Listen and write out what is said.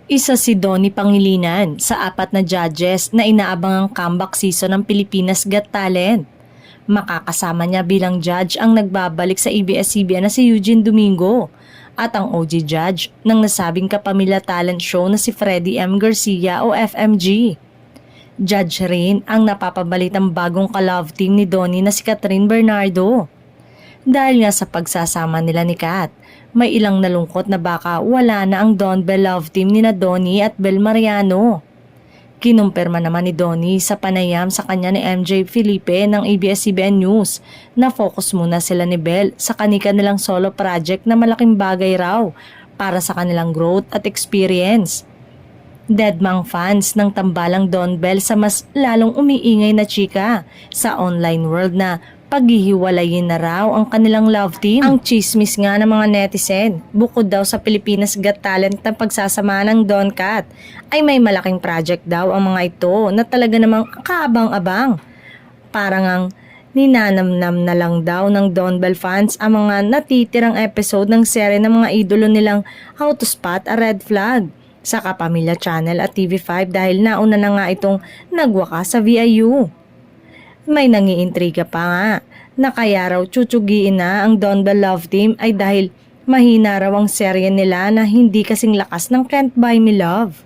Isa si Donnie Pangilinan sa 4 na judges na inaabang ang comeback season ng Pilipinas Got Talent. Makakasama niya bilang judge ang nagbabalik sa ABS-CBN na si Eugene Domingo at ang OG judge ng nasabing kapamilya talent show na si Freddie M. Garcia o FMG. Judge rin ang napapabalitang bagong ka-love team ni Donnie na si Catherine Bernardo. Dahil nga sa pagsasama nila ni Kat, may ilang nalungkot na baka wala na ang Don Bell love team ni na Donnie at Bel Mariano. Kinumpirma naman ni Donnie sa panayam sa kanya ni MJ Felipe ng ABS-CBN News na focus muna sila ni Bel sa kanika nilang solo project na malaking bagay raw para sa kanilang growth at experience. Deadmang fans ng tambalang Don Bell sa mas lalong umiingay na chika sa online world na paghihiwalayin na raw ang kanilang love team. Ang chismis nga ng mga netizen, bukod daw sa Pilipinas Got Talent na pagsasama ng Don Cat, ay may malaking project daw ang mga ito na talaga namang kaabang-abang. Parang ang ninanamnam na lang daw ng Don Bell fans ang mga natitirang episode ng serye ng mga idolo nilang How to Spot a Red Flag sa Kapamilya Channel at TV5 dahil nauna na nga itong nagwakas sa VIU. May nangiintriga pa nga na kaya raw tsutsugin na ang Don Bell Love Team ay dahil mahina raw ang serye nila na hindi kasing lakas ng Can't Buy Me Love.